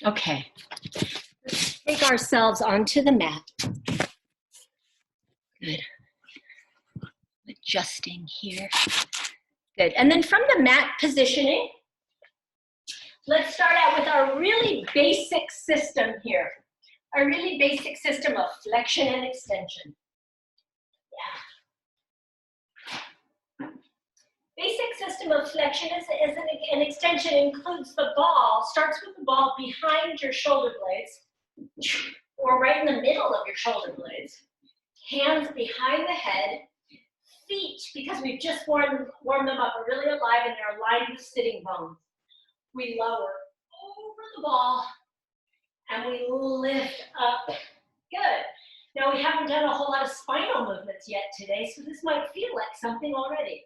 Okay, let's take ourselves onto the mat. Good. Adjusting here. Good. And then from the mat positioning, let's start out with our really basic system here. A really basic system of flexion and extension. Yeah. Basic system of flexion is an extension includes the ball, starts with the ball behind your shoulder blades, or right in the middle of your shoulder blades. Hands behind the head, feet, because we've just warmed them up, are really alive and they're aligned with sitting bones. We lower over the ball and we lift up. Good. Now we haven't done a whole lot of spinal movements yet today, so this might feel like something already.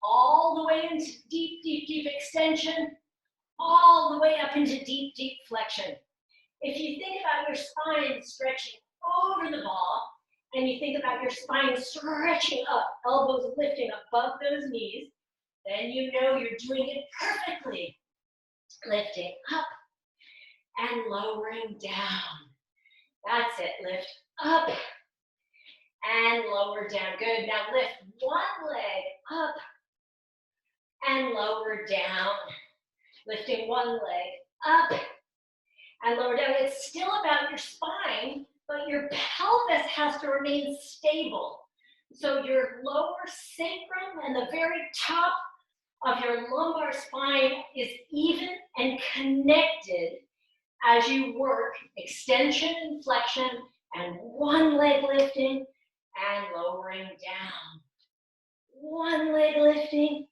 All the way into deep, deep, deep extension, all the way up into deep, deep flexion. If you think about your spine stretching over the ball, and you think about your spine stretching up, elbows lifting above those knees, then you know you're doing it perfectly. Lifting up and lowering down. That's it, lift up and lower down. Good, now lift one leg up and lower down. Lifting one leg up and lower down. It's still about your spine, but your pelvis has to remain stable. So your lower sacrum and the very top of your lumbar spine is even and connected as you work extension and flexion and one leg lifting and lowering down. One leg lifting,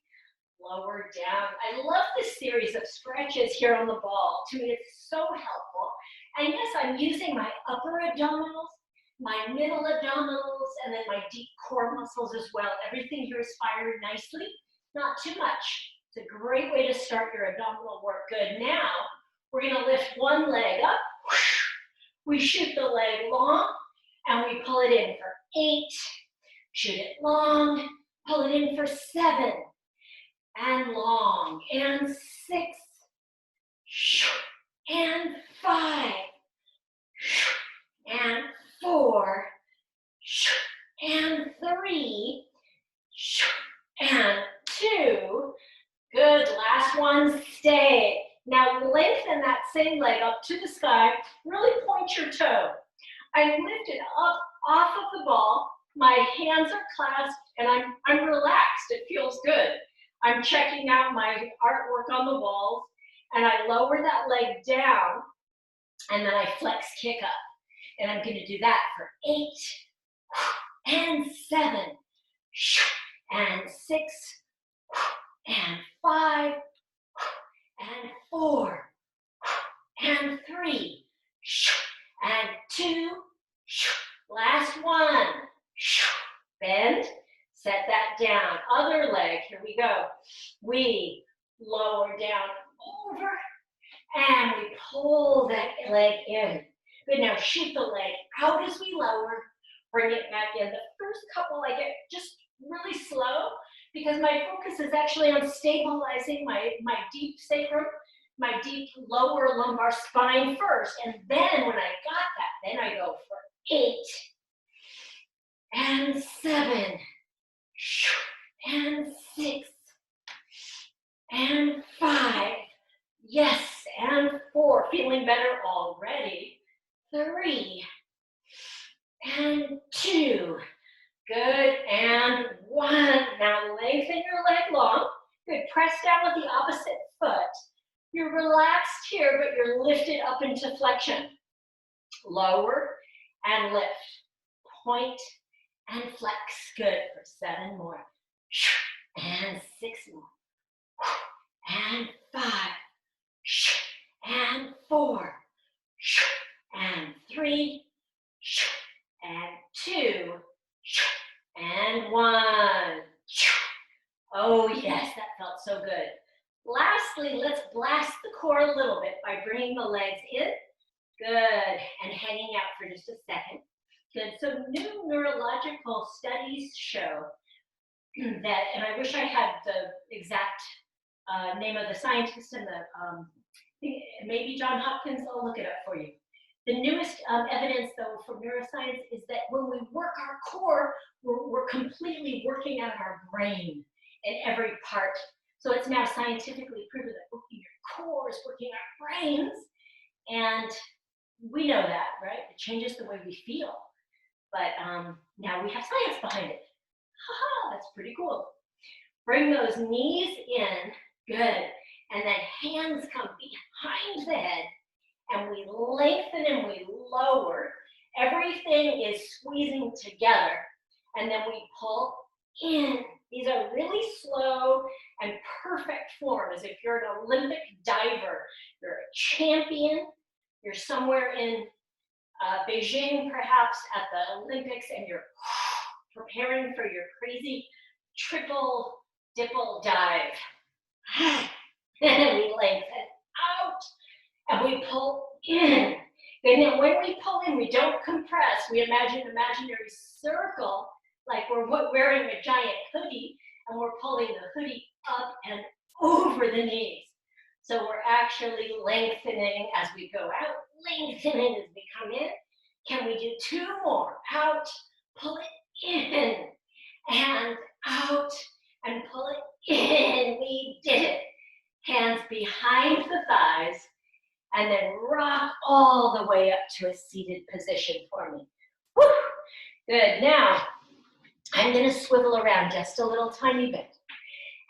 lower down. I love this series of stretches here on the ball. To me, it's so helpful. And yes, I'm using my upper abdominals, my middle abdominals, and then my deep core muscles as well. Everything here is fired nicely, not too much. It's a great way to start your abdominal work. Good. Now, we're going to lift one leg up. We shoot the leg long, and we pull it in for 8. Shoot it long, pull it in for 7. And long, and 6, and 5, and 4, and 3, and 2. Good, last one, stay. Now lengthen that same leg up to the sky, really point your toe. I lift it up off of the ball, my hands are clasped, and I'm relaxed, it feels good. I'm checking out my artwork on the walls, and I lower that leg down, and then I flex kick up. And I'm going to do that for 8, and 7, and 6, and 5, and 4, and 3, and 2, last one, bend. Set that down. Other leg, here we go. We lower down over and we pull that leg in. Good, now shoot the leg out as we lower, bring it back in. The first couple I get just really slow because my focus is actually on stabilizing my deep sacrum, my deep lower lumbar spine first. And then when I got that, then I go for 8 and 7. And 6, and 5, yes, and 4, feeling better already, 3, and 2, good, and 1, now lengthen your leg long, good, press down with the opposite foot, you're relaxed here, but you're lifted up into flexion, lower, and lift, point, and flex, good, for 7 more. And 6 more, and 5, and 4, and 3, and 2, and 1. Oh yes, that felt so good. Lastly, let's blast the core a little bit by bringing the legs in. Good, and hanging out for just a second. Good, so new neurological studies show that, and I wish I had the exact name of the scientist and the, it maybe John Hopkins, I'll look it up for you. The newest evidence, though, from neuroscience is that when we work our core, we're completely working out our brain in every part. So it's now scientifically proven that working your core is working our brains. And we know that, right? It changes the way we feel. But now we have science behind it. Haha, that's pretty cool. Bring those knees in, good. And then hands come behind the head, and we lengthen and we lower. Everything is squeezing together, and then we pull in. These are really slow and perfect forms. If you're an Olympic diver, you're a champion, you're somewhere in Beijing, perhaps at the Olympics, and you're preparing for your crazy triple dipple dive. And then we lengthen out, and we pull in. And then when we pull in, we don't compress. We imagine an imaginary circle, like we're wearing a giant hoodie, and we're pulling the hoodie up and over the knees. So we're actually lengthening as we go out, lengthening as we come in. Can we do two more? Out, pull it in, and out, and pull it in. We did it. Hands behind the thighs, and then rock all the way up to a seated position for me. Woo! Good. Now, I'm going to swivel around just a little tiny bit.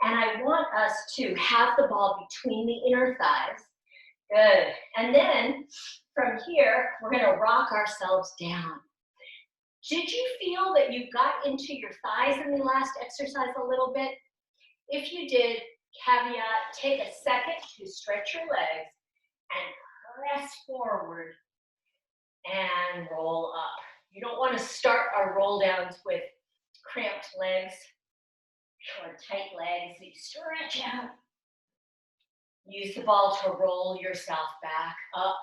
And I want us to have the ball between the inner thighs. Good. And then from here, we're going to rock ourselves down. Did you feel that you got into your thighs in the last exercise a little bit? If you did, caveat, take a second to stretch your legs and press forward and roll up. You don't want to start our roll downs with cramped legs or tight legs. You stretch out. Use the ball to roll yourself back up.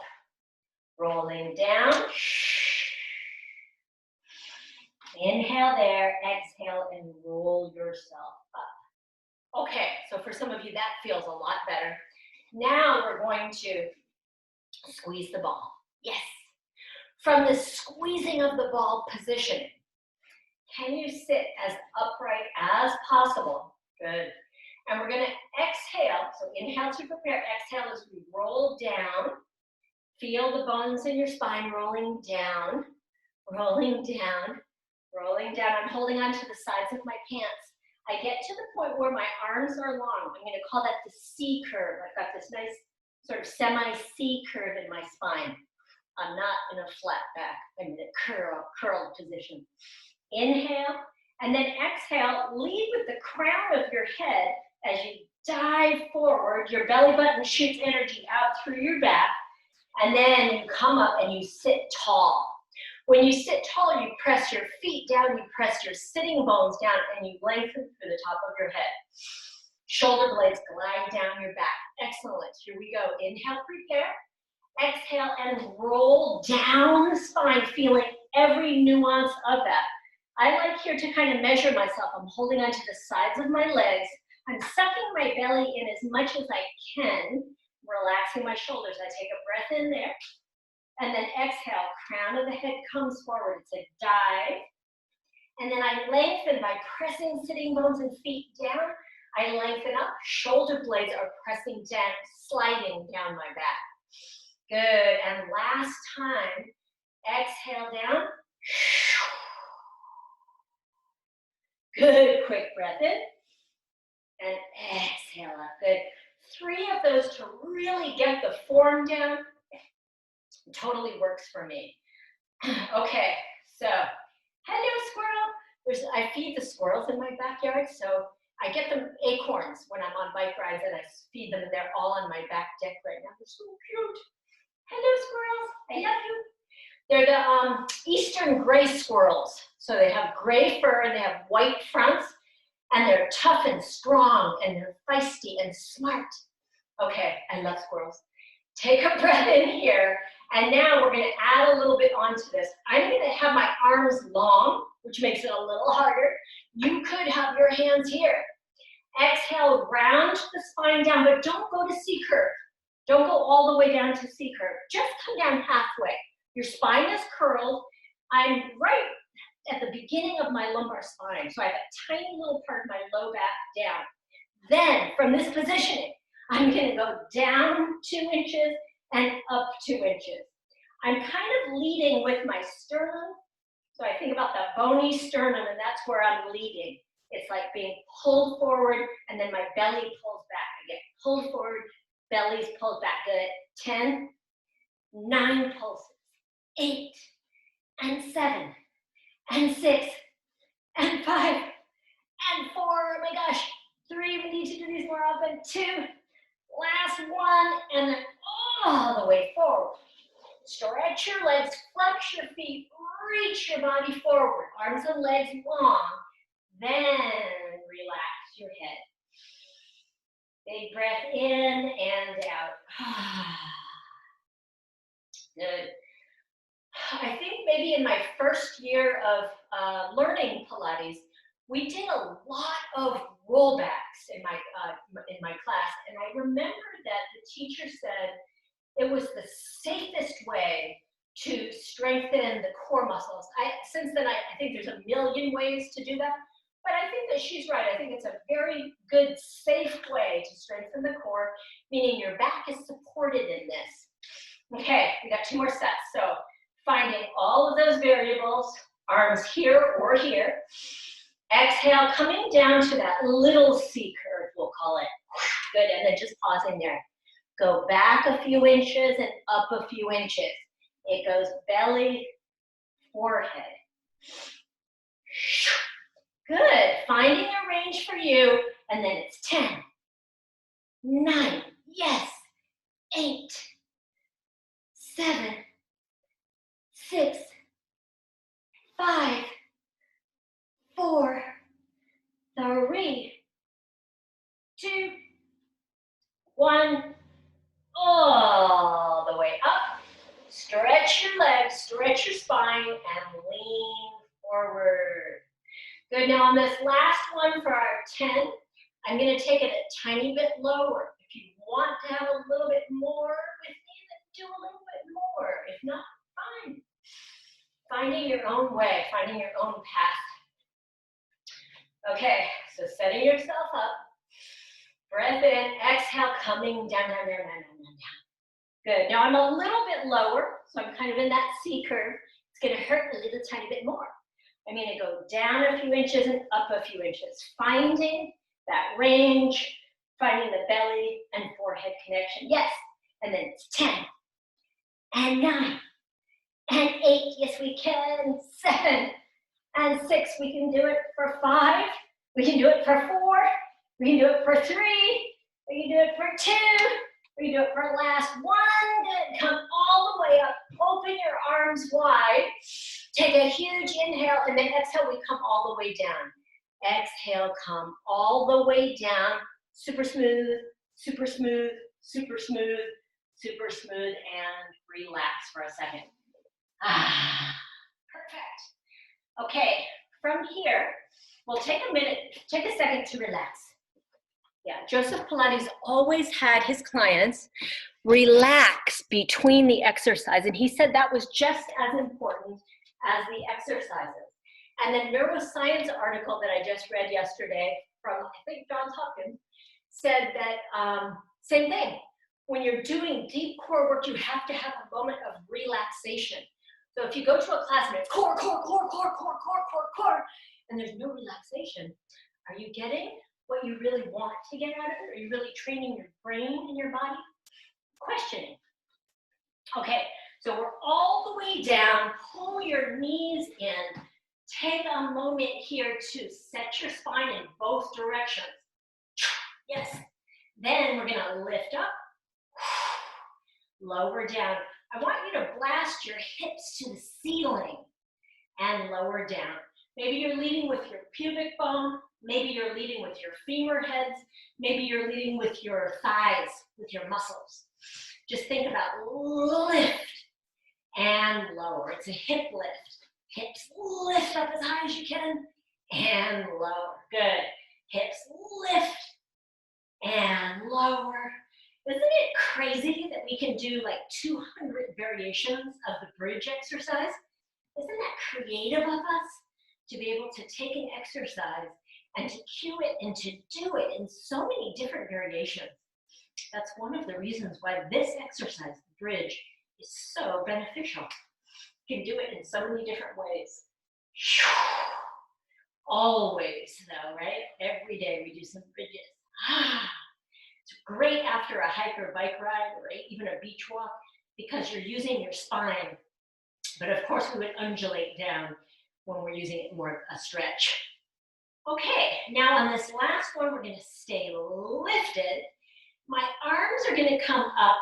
Rolling down. Inhale there, exhale, and roll yourself up. Okay, so for some of you that feels a lot better. Now we're going to squeeze the ball. Yes. From the squeezing of the ball position, can you sit as upright as possible? Good. And we're going to exhale. So inhale to prepare. Exhale as we roll down. Feel the bones in your spine rolling down, rolling down, rolling down. I'm holding on to the sides of my pants. I get to the point where my arms are long. I'm going to call that the C curve. I've got this nice sort of semi-C curve in my spine. I'm not in a flat back. I'm in a curled position. Inhale, and then exhale. Lead with the crown of your head as you dive forward. Your belly button shoots energy out through your back, and then you come up and you sit tall. When you sit tall, you press your feet down, you press your sitting bones down, and you lengthen through the top of your head. Shoulder blades glide down your back. Excellent. Here we go. Inhale, prepare. Exhale, and roll down the spine, feeling every nuance of that. I like here to kind of measure myself. I'm holding onto the sides of my legs. I'm sucking my belly in as much as I can, relaxing my shoulders. I take a breath in there. And then exhale, crown of the head comes forward. It's a dive. And then I lengthen by pressing sitting bones and feet down. I lengthen up. Shoulder blades are pressing down, sliding down my back. Good. And last time, exhale down. Good. Quick breath in. And exhale up. Good. 3 of those to really get the form down. Totally works for me. Okay, so hello squirrel. I feed the squirrels in my backyard, so I get them acorns when I'm on bike rides, and I feed them, and they're all on my back deck right now. They're so cute. Hello squirrels, I love you. They're the eastern gray squirrels. So they have gray fur and they have white fronts, and they're tough and strong, and they're feisty and smart. Okay, I love squirrels. Take a breath in here. And now we're going to add a little bit onto this. I'm going to have my arms long, which makes it a little harder. You could have your hands here. Exhale, round the spine down, but don't go to C curve. Don't go all the way down to C curve. Just come down halfway. Your spine is curled. I'm right at the beginning of my lumbar spine, so I have a tiny little part of my low back down. Then, from this positioning, I'm gonna go down 2 inches and up 2 inches. I'm kind of leading with my sternum, so I think about that bony sternum, and that's where I'm leading. It's like being pulled forward, and then my belly pulls back. I get pulled forward, belly's pulled back. Good. 10, 9 pulses, 8, and 7, and 6, and 5, and 4. Oh my gosh. 3, we need to do these more often. 2, last 1, and then all the way forward. Stretch your legs, flex your feet, reach your body forward, arms and legs long, then relax your head. Big breath in and out. Good. I think maybe in my first year of learning Pilates, we did a lot of rollbacks in my class, and I remember that the teacher said it was the safest way to strengthen the core muscles. Since then, I think there's a million ways to do that, but I think that she's right. I think it's a very good, safe way to strengthen the core, meaning your back is supported in this. Okay, we got 2 more sets. So finding all of those variables, arms here or here. Exhale, coming down to that little C curve, we'll call it. Good, and then just pausing there. Go back a few inches and up a few inches. It goes belly, forehead. Good, finding a range for you, and then it's 10, 9, yes, 8, 7, 6, 5, 4, 3, 2, 1, all the way up. Stretch your legs, stretch your spine, and lean forward. Good, now on this last one for our 10, I'm gonna take it a tiny bit lower. If you want to have a little bit more with me, then do a little bit more. If not, fine. Finding your own way, finding your own path. Okay, so setting yourself up. Breath in, exhale, coming down, down, down, down, down, down. Good, now I'm a little bit lower, so I'm kind of in that C curve. It's gonna hurt a little tiny bit more. I'm gonna go down a few inches and up a few inches, finding that range, finding the belly and forehead connection. Yes, and then it's 10, and 9, and 8, yes we can, 7, and 6, we can do it for 5, we can do it for 4, we can do it for 3, we can do it for 2, we can do it for last 1, good, come all the way up, open your arms wide, take a huge inhale, and then exhale, we come all the way down. Exhale, come all the way down, super smooth, super smooth, super smooth, super smooth, and relax for a second. Perfect. Okay, from here, we'll take a minute, take a second to relax. Yeah, Joseph Pilates always had his clients relax between the exercise, and he said that was just as important as the exercises. And the neuroscience article that I just read yesterday from, I think, Johns Hopkins, said that same thing. When you're doing deep core work, you have to have a moment of relaxation. So if you go to a class and it's core, core, core, core, core, core, core, core, and there's no relaxation, are you getting what you really want to get out of it? Are you really training your brain and your body? Questioning. Okay, so we're all the way down. Pull your knees in. Take a moment here to set your spine in both directions. Yes. Then we're gonna lift up, lower down. I want you to blast your hips to the ceiling and lower down. Maybe you're leading with your pubic bone. Maybe you're leading with your femur heads. Maybe you're leading with your thighs, with your muscles. Just think about lift and lower. It's a hip lift. Hips lift up as high as you can and lower. Good. Hips lift and lower Isn't it crazy that we can do like 200 variations of the bridge exercise? Isn't that creative of us to be able to take an exercise and to cue it and to do it in so many different variations? That's one of the reasons why this exercise, the bridge, is so beneficial. You can do it in so many different ways. Always, though, right? Every day we do some bridges. It's great after a hike or bike ride or even a beach walk because you're using your spine. But of course, we would undulate down when we're using it more of a stretch. Okay, now on this last one, we're going to stay lifted. My arms are going to come up,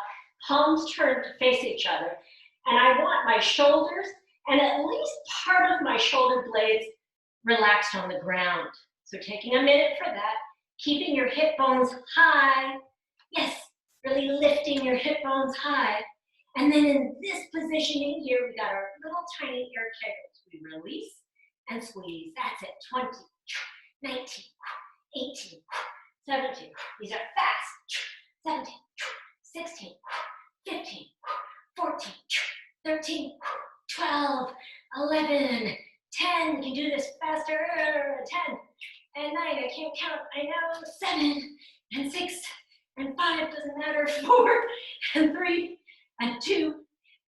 palms turned to face each other, and I want my shoulders and at least part of my shoulder blades relaxed on the ground. So taking a minute for that, keeping your hip bones high. Yes, really lifting your hip bones high. And then in this positioning here, we got our little tiny air kegels. We release and squeeze. That's it. 20, 19, 18, 17. These are fast. 17, 16, 15, 14, 13, 12, 11, 10. You can do this faster. 10 and 9. I can't count. I know. 7 and 6 and 5. Doesn't matter. 4 and 3 and 2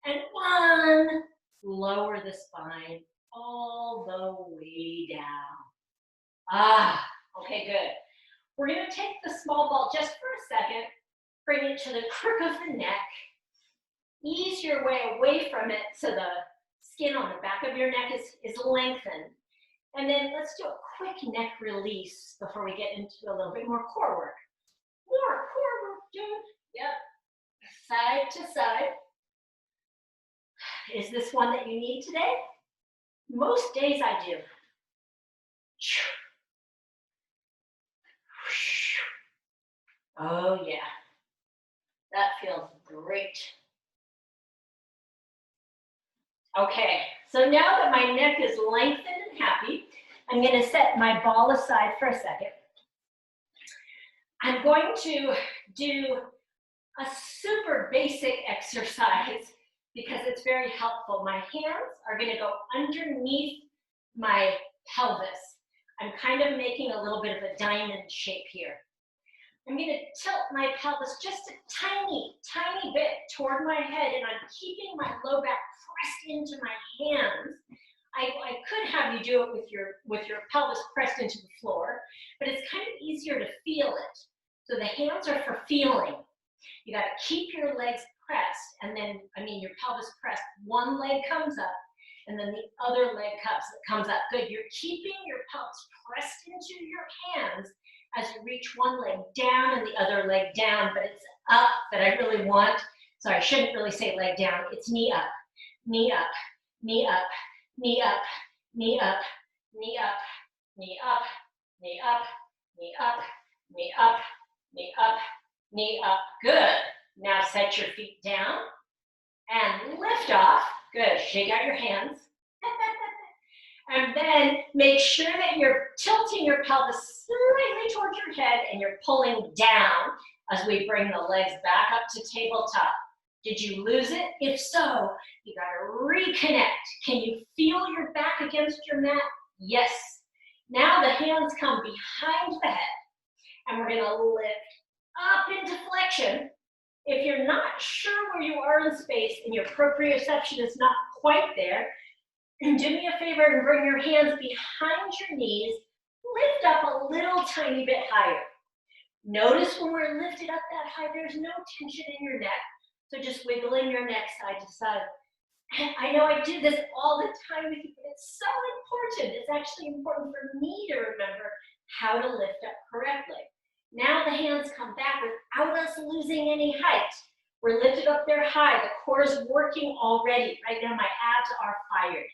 and 1. Lower the spine all the way down. Okay, good. We're going to take the small ball just for a second, bring it to the crook of the neck, ease your way away from it so the skin on the back of your neck is lengthened. And then let's do a quick neck release before we get into a little bit more core work. More core work, dude. Yep. Side to side. Is this one that you need today? Most days I do. Oh yeah, that feels great. Okay, so now that my neck is lengthened and happy, I'm going to set my ball aside for a second. I'm going to do a super basic exercise because it's very helpful. My hands are going to go underneath my pelvis. I'm kind of making a little bit of a diamond shape here. I'm going to tilt my pelvis just a tiny, tiny bit toward my head, and I'm keeping my low back pressed into my hands. I could have you do it with your pelvis pressed into the floor, but it's kind of easier to feel it. So the hands are for feeling. You got to keep your legs pressed, and then, your pelvis pressed. One leg comes up, and then the other leg comes up. Good. You're keeping your pelvis pressed into your hands as you reach one leg down and the other leg down, but it's up that I really want. Sorry, I shouldn't really say leg down. It's knee up, knee up, knee up, knee up, knee up, knee up, knee up, knee up, knee up, knee up, knee up, knee up. Good. Now set your feet down and lift off. Good. Shake out your hands. And then make sure that you're tilting your pelvis slightly towards your head and you're pulling down as we bring the legs back up to tabletop. Did you lose it? If so, you gotta reconnect. Can you feel your back against your mat? Yes. Now the hands come behind the head and we're gonna lift up into flexion. If you're not sure where you are in space and your proprioception is not quite there, do me a favor and bring your hands behind your knees, lift up a little tiny bit higher. Notice when we're lifted up that high, there's no tension in your neck, so just wiggling your neck side to side. And I know I do this all the time with you, but it's so important. It's actually important for me to remember how to lift up correctly. Now the hands come back without us losing any height. We're lifted up there high. The core is working already. Right now my abs are fired.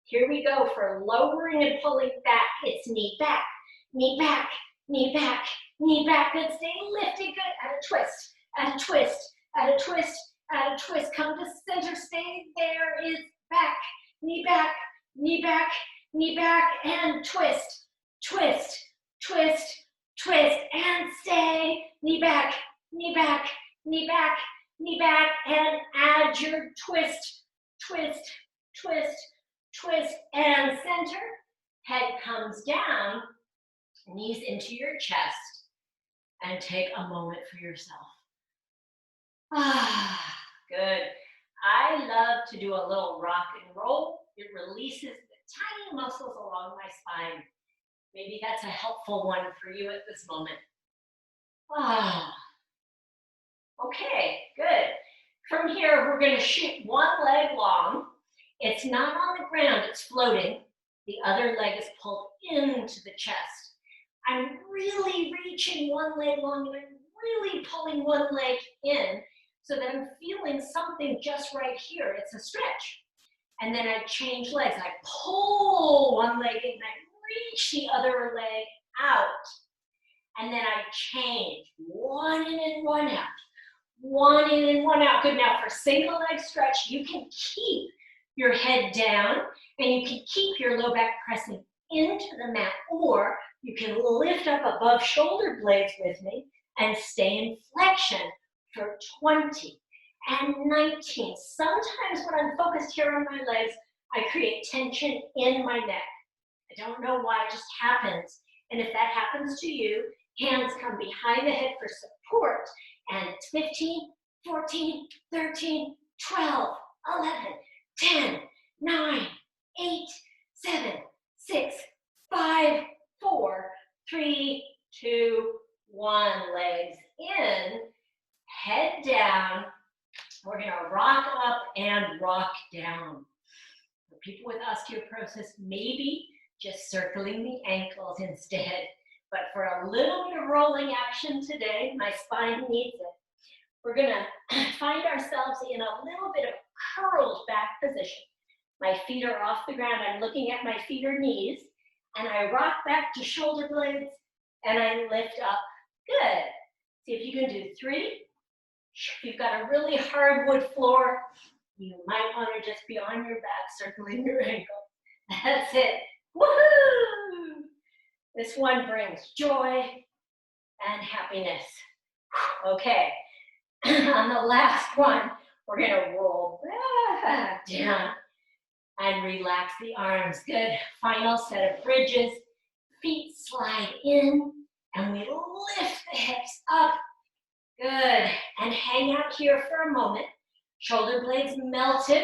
Here we go for lowering and pulling back. It's knee back, knee back, knee back, knee back. Good, stay lifted, good. Add a twist, add a twist, add a twist, add a twist. Come to center, stay there, it's back, knee back, knee back, knee back, and twist, twist, twist, twist, and stay, knee back, knee back, knee back, and add your twist, twist, twist, twist, and center. Head comes down, knees into your chest, and take a moment for yourself. Ah, good. I love to do a little rock and roll. It releases the tiny muscles along my spine. Maybe that's a helpful one for you at this moment. Ah, okay, good. From here, we're going to shoot one leg long. It's not on the ground, it's floating. The other leg is pulled into the chest. I'm really reaching one leg long and I'm really pulling one leg in so that I'm feeling something just right here. It's a stretch. And then I change legs. I pull one leg in and I reach the other leg out. And then I change. One in and one out. One in and one out. Good. Now for single leg stretch, you can keep your head down and you can keep your low back pressing into the mat, or you can lift up above shoulder blades with me and stay in flexion for 20 and 19. Sometimes when I'm focused here on my legs, I create tension in my neck. I don't know why, it just happens. And if that happens to you, hands come behind the head for support. And it's 15, 14, 13, 12, 11, 10, 9, 8, 7, 6, 5, 4, 3, 2, 1. Legs in, head down. We're going to rock up and rock down. For people with osteoporosis, maybe just circling the ankles instead. But for a little bit of rolling action today, my spine needs it. We're going to find ourselves in a little bit of curled back position. My feet are off the ground. I'm looking at my feet or knees. And I rock back to shoulder blades. And I lift up. Good. See if you can do 3. If you've got a really hardwood floor, you might want to just be on your back, circling your ankle. That's it. Woohoo! This one brings joy and happiness. Okay. On the last one, we're going to roll back down and relax the arms. Good. Final set of bridges. Feet slide in and we lift the hips up. Good. And hang out here for a moment. Shoulder blades melted.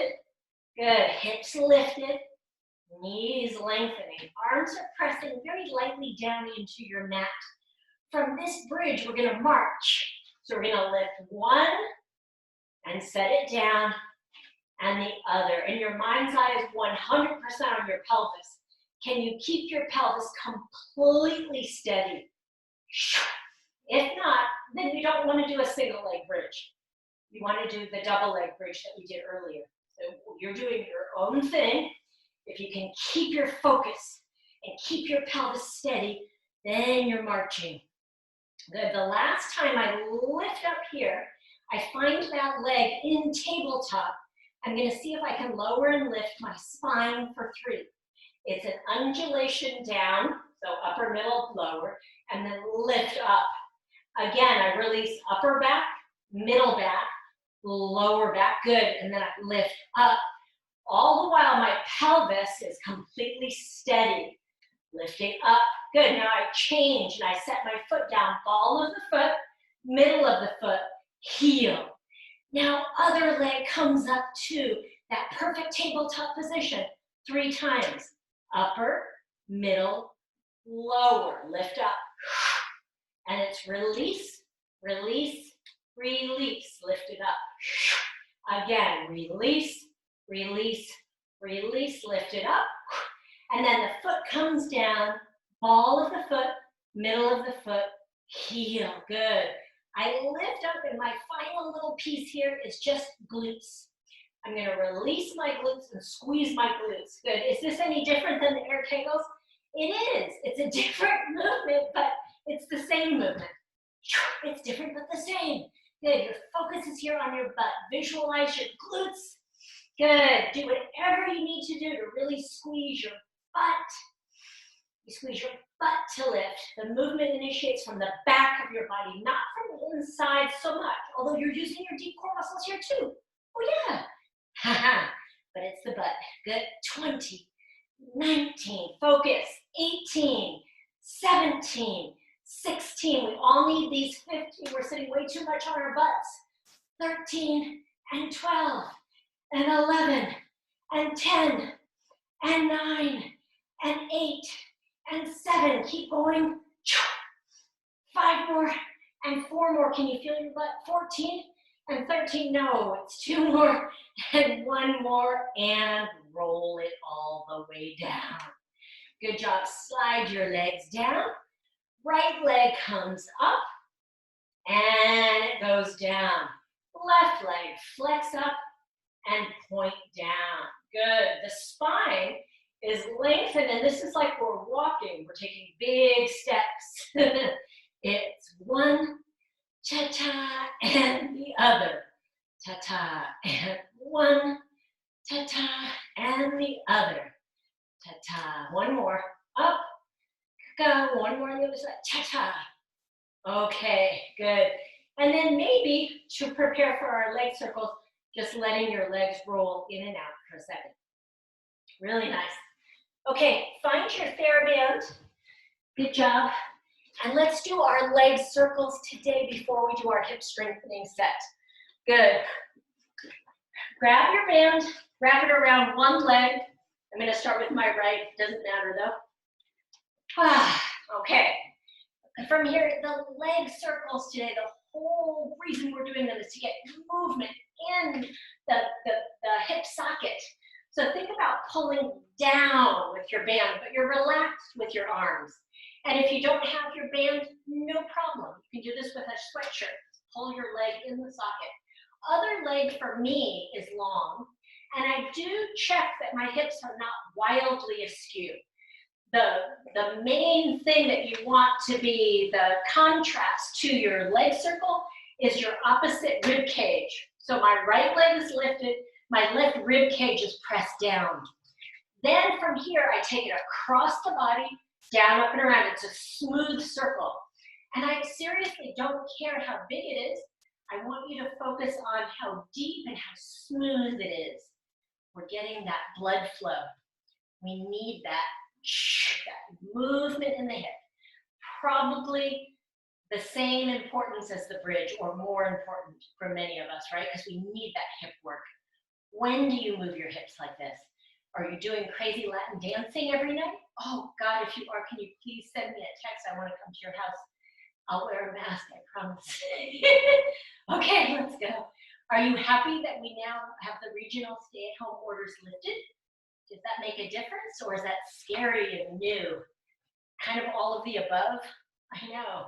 Good. Hips lifted. Knees lengthening. Arms are pressing very lightly down into your mat. From this bridge, we're going to march. So we're going to lift one and set it down, and the other. And your mind's eye is 100% on your pelvis. Can you keep your pelvis completely steady? If not, then you don't want to do a single leg bridge. You want to do the double leg bridge that we did earlier. So you're doing your own thing. If you can keep your focus and keep your pelvis steady, then you're marching. Good. The last time I lift up here, I find that leg in tabletop. I'm going to see if I can lower and lift my spine for 3. It's an undulation down, so upper, middle, lower, and then lift up. Again, I release upper back, middle back, lower back. Good. And then I lift up. All the while my pelvis is completely steady. Lifting up. Good. Now I change and I set my foot down. Ball of the foot, middle of the foot, heel. Now other leg comes up to that perfect tabletop position 3 times. Upper, middle, lower. Lift up. And it's release, release, release. Lift it up. Again, release, release, release. Lift it up. And then the foot comes down, ball of the foot, middle of the foot, heel. Good. I lift up, and my final little piece here is just glutes. I'm going to release my glutes and squeeze my glutes. Good. Is this any different than the air kegels? It is. It's a different movement, but it's the same movement. It's different, but the same. Good. Your focus is here on your butt. Visualize your glutes. Good. Do whatever you need to do to really squeeze your butt. You squeeze your butt to lift. The movement initiates from the back of your body, not from the inside so much, although you're using your deep core muscles here too. Oh yeah. Haha. But it's the butt. Good. 20, 19, focus. 18, 17, 16. We all need these 15. We're sitting way too much on our butts. 13 and 12 and 11 and 10 and 9 and 8 and 7. Keep going. 5 more and 4 more. Can you feel your butt? 14 and 13. No, it's 2 more and 1 more, and roll it all the way down. Good job. Slide your legs down. Right leg comes up and it goes down. Left leg flex up and point down. Good. The spine is lengthened, and this is like we're walking. We're taking big steps. It's one, ta-ta, and the other. Ta-ta, and one, ta-ta, and the other. Ta-ta. One more. Up. Go. One more on the other side. Ta-ta. Okay, good. And then maybe to prepare for our leg circles, just letting your legs roll in and out for a second. Really nice. Okay, find your TheraBand. Good job. And let's do our leg circles today before we do our hip strengthening set. Good. Grab your band, wrap it around one leg. I'm going to start with my right. Doesn't matter though. Okay. From here, the leg circles today, the whole reason we're doing them is to get movement in the hip socket. So think about pulling down with your band, but you're relaxed with your arms. And if you don't have your band, no problem. You can do this with a sweatshirt. Pull your leg in the socket. Other leg for me is long, and I do check that my hips are not wildly askew. The main thing that you want to be the contrast to your leg circle is your opposite rib cage. So my right leg is lifted, my left rib cage is pressed down. Then from here, I take it across the body, down, up, and around. It's a smooth circle. And I seriously don't care how big it is. I want you to focus on how deep and how smooth it is. We're getting that blood flow. We need that movement in the hip. Probably the same importance as the bridge, or more important for many of us, right? Because we need that hip work. When do you move your hips like this? Are you doing crazy Latin dancing every night? Oh God, if you are, can you please send me a text? I want to come to your house. I'll wear a mask, I promise. Okay, let's go. Are you happy that we now have the regional stay-at-home orders lifted? Does that make a difference, or is that scary and new? Kind of all of the above? I know.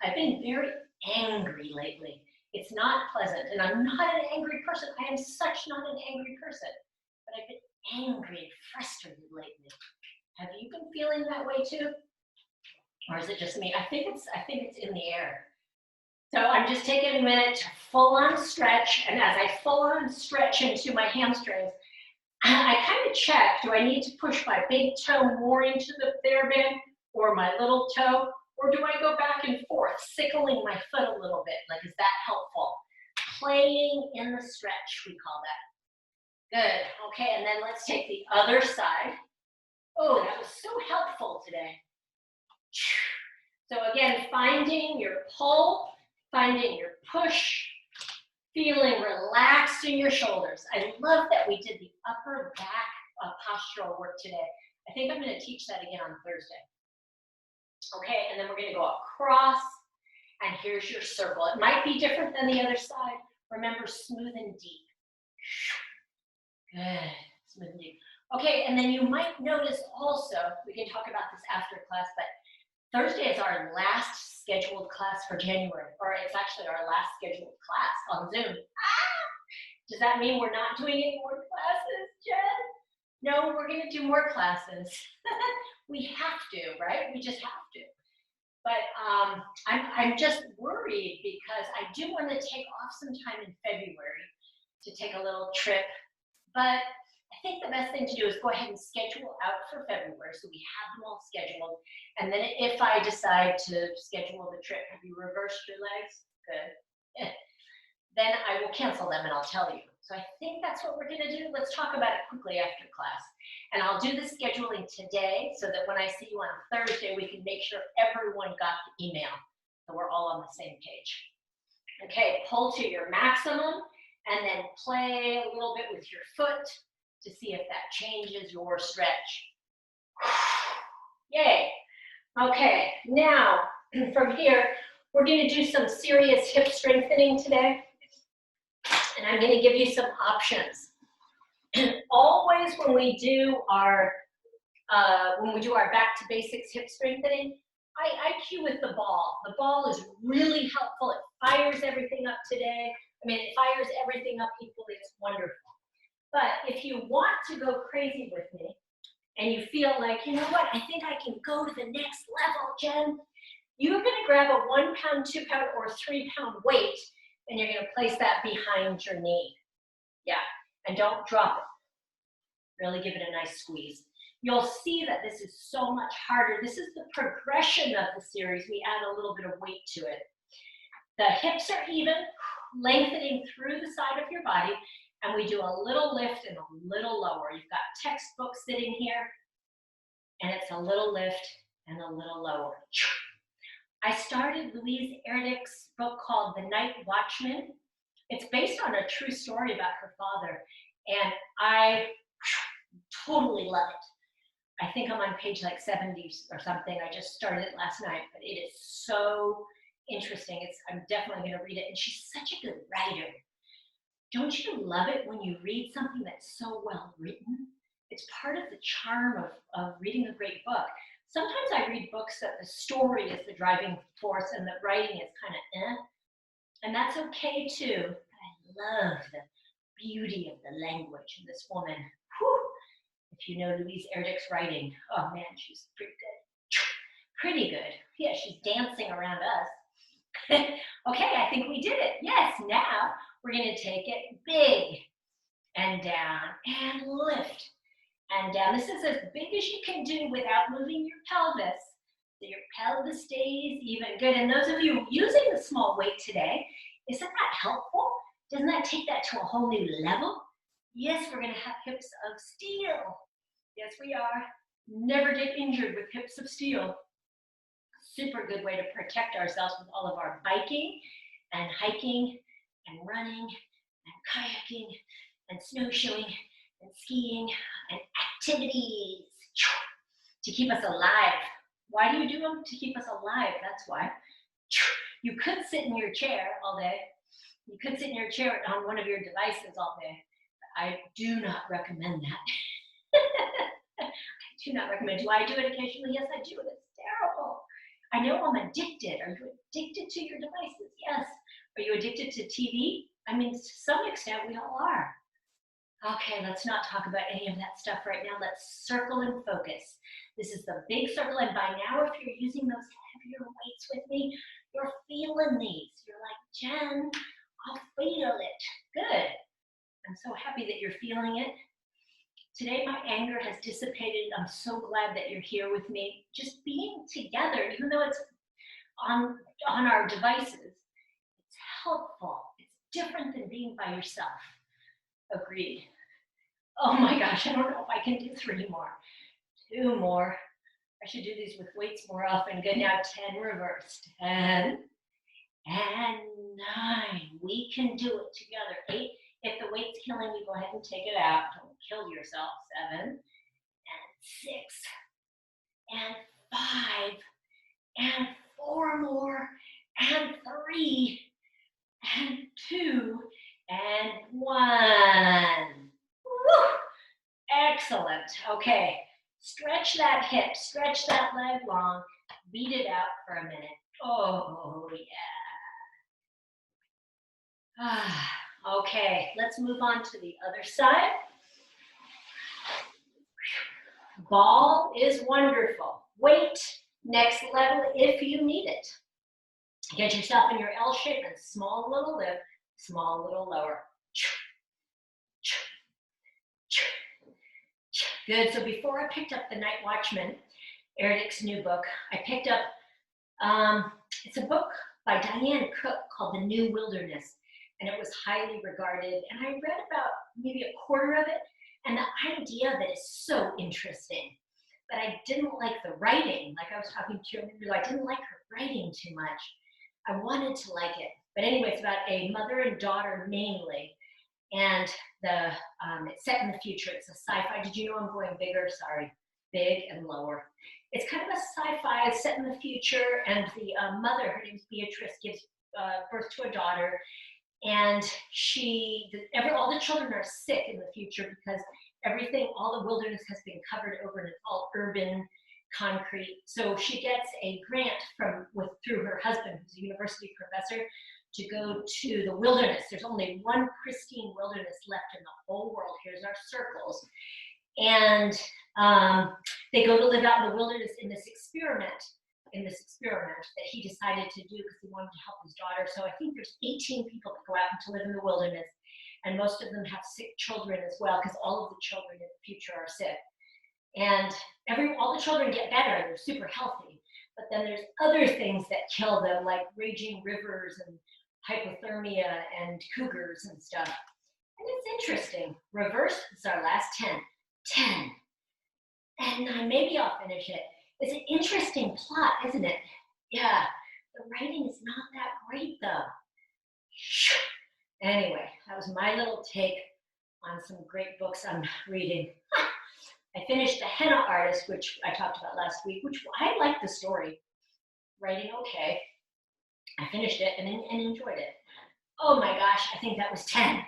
I've been very angry lately. It's not pleasant, and I'm not an angry person. I am such not an angry person, but I've been angry and frustrated lately. Have you been feeling that way too? Or is it just me? I think it's in the air. So I'm just taking a minute to full on stretch, and as I full on stretch into my hamstrings, I kind of check, do I need to push my big toe more into the TheraBand or my little toe, or do I go back and forth, sickling my foot a little bit? Like, is that helpful? Playing in the stretch, we call that. Good, okay, and then let's take the other side. Oh, that was so helpful today. So again, finding your pull, finding your push, feeling relaxed in your shoulders. I love that we did the upper back postural work today. I think I'm going to teach that again on Thursday. Okay, and then we're going to go across, and here's your circle. It might be different than the other side. Remember, smooth and deep. Good, smooth and deep. Okay, and then you might notice also, we can talk about this after class, but Thursday is our last scheduled class for January, or it's actually our last scheduled class on Zoom. Does that mean we're not doing any more classes, Jen? No, we're going to do more classes. We have to, right? We just have to. But I'm just worried because I do want to take off some time in February to take a little trip, but I think the best thing to do is go ahead and schedule out for February, so we have them all scheduled. And then if I decide to schedule the trip, have you reversed your legs? Good. Then I will cancel them and I'll tell you. So I think that's what we're gonna do. Let's talk about it quickly after class. And I'll do the scheduling today so that when I see you on Thursday, we can make sure everyone got the email. So we're all on the same page. Okay, pull to your maximum and then play a little bit with your foot to see if that changes your stretch. Yay. Okay, now from here, we're gonna do some serious hip strengthening today. And I'm gonna give you some options. Always when we do our back to basics hip strengthening, I cue with the ball. The ball is really helpful. It fires everything up today. I mean, it fires everything up equally. It's wonderful. But if you want to go crazy with me and you feel like, you know what, I think I can go to the next level, Jen, you're gonna grab a 1 pound, 2 pound, or 3 pound weight and you're gonna place that behind your knee. Yeah, and don't drop it. Really give it a nice squeeze. You'll see that this is so much harder. This is the progression of the series. We add a little bit of weight to it. The hips are even, lengthening through the side of your body, and we do a little lift and a little lower. You've got textbook sitting here, and it's a little lift and a little lower. I started Louise Erdrich's book called The Night Watchman. It's based on a true story about her father, and I totally love it. I think I'm on page like 70 or something. I just started it last night, but it is so interesting. I'm definitely going to read it. And she's such a good writer. Don't you love it when you read something that's so well written? It's part of the charm of reading a great book. Sometimes I read books that the story is the driving force and the writing is kind of and that's okay too. But I love the beauty of the language of this woman. Whew. If you know Louise Erdrich's writing, oh man, she's pretty good. Pretty good. Yeah, she's dancing around us. Okay, I think we did it. Yes, now we're gonna take it big and down and lift and down. This is as big as you can do without moving your pelvis. So your pelvis stays even. Good. And those of you using the small weight today, isn't that helpful? Doesn't that take that to a whole new level? Yes, we're gonna have hips of steel. Yes, we are. Never get injured with hips of steel. Super good way to protect ourselves with all of our biking and hiking and running and kayaking and snowshoeing and skiing and activities to keep us alive. Why do you do them? To keep us alive, that's why. You could sit in your chair all day. You could sit in your chair on one of your devices all day. I do not recommend that. I do not recommend. Do I do it occasionally? Yes, I do. It's terrible. I know I'm addicted. Are you addicted to your devices? Yes. Are you addicted to TV? I mean, to some extent, we all are. Okay, let's not talk about any of that stuff right now. Let's circle and focus. This is the big circle, and by now, if you're using those heavier weights with me, you're feeling these. You're like, Jen, I'll feel it. Good. I'm so happy that you're feeling it. Today, my anger has dissipated. I'm so glad that you're here with me. Just being together, even though it's on our devices, it's helpful. It's different than being by yourself. Agreed. Oh my gosh, I don't know if I can do 3 more. 2 more. I should do these with weights more often. Good, now 10 reverse. 10 and 9. We can do it together. 8. If the weight's killing you, go ahead and take it out. Don't kill yourself. 7 and 6 and 5 and 4 more and 3 and 2 and 1. Woo! Excellent. Okay. Stretch that hip. Stretch that leg long. Beat it out for a minute. Oh, yeah. Okay, let's move on to the other side. Ball is wonderful. Weight, next level if you need it. Get yourself in your L shape and small little lift, small little lower. Good. So before I picked up The Night Watchman, Eric's new book, I picked up, it's a book by Diane Cook called The New Wilderness, and it was highly regarded. And I read about maybe a quarter of it, and the idea of it is so interesting. But I didn't like the writing. Like I was talking to you, I didn't like her writing too much. I wanted to like it. But anyway, it's about a mother and daughter mainly. And it's set in the future. It's a sci-fi. Did you know I'm going bigger? Sorry. Big and lower. It's kind of a sci-fi. It's set in the future. And the mother, her name's Beatrice, gives birth to a daughter. And all the children are sick in the future because all the wilderness has been covered over and it's all urban concrete. So she gets a grant through her husband, who's a university professor, to go to the wilderness. There's only one pristine wilderness left in the whole world. Here's our circles. And they go to live out in the wilderness in this experiment that he decided to do because he wanted to help his daughter. So I think there's 18 people that go out to live in the wilderness, and most of them have sick children as well, because all of the children in the future are sick. And all the children get better, they're super healthy. But then there's other things that kill them, like raging rivers and hypothermia and cougars and stuff. And it's interesting. Reverse, it's our last 10, and 9, maybe I'll finish it. It's an interesting plot, isn't it? Yeah, the writing is not that great though. Anyway, that was my little take on some great books I'm reading. I finished The Henna Artist, which I talked about last week, which I liked the story. Writing okay. I finished it and enjoyed it. Oh my gosh, I think that was 10.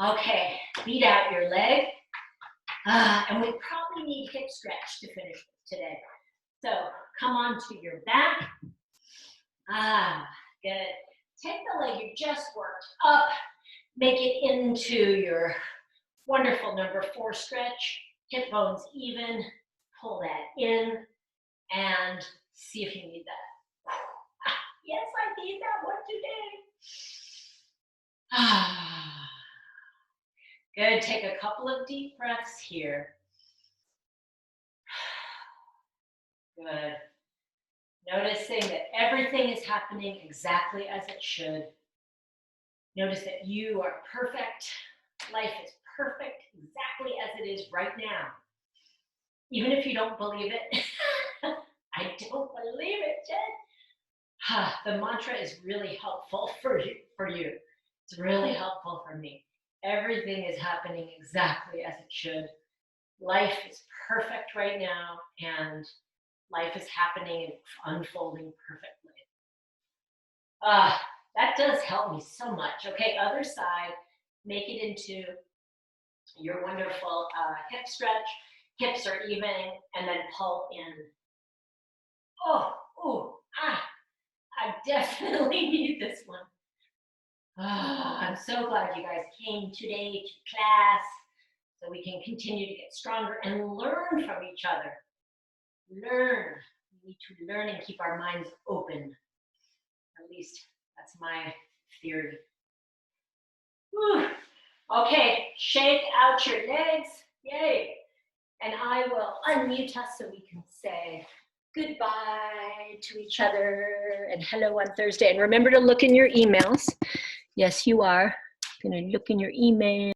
Okay, beat out your leg. And we probably need hip stretch to finish today. So come on to your back. Good. Take the leg you just worked up, make it into your wonderful number 4 stretch. Hip bones even, pull that in, and see if you need that. Yes, I need that one today. Good, take a couple of deep breaths here. Good. Noticing that everything is happening exactly as it should. Notice that you are perfect. Life is perfect exactly as it is right now. Even if you don't believe it. I don't believe it, Jen. The mantra is really helpful for you. It's really helpful for me. Everything is happening exactly as it should. Life is perfect right now, and life is happening and unfolding perfectly. That does help me so much. Okay, other side, make it into your wonderful hip stretch. Hips are even, and then pull in. I definitely need this one. I'm so glad you guys came today to class so we can continue to get stronger and learn from each other. Learn. We need to learn and keep our minds open. At least that's my theory. Whew. Okay, shake out your legs. Yay. And I will unmute us so we can say goodbye to each other and hello on Thursday. And remember to look in your emails. Yes, you are. Going to look in your email.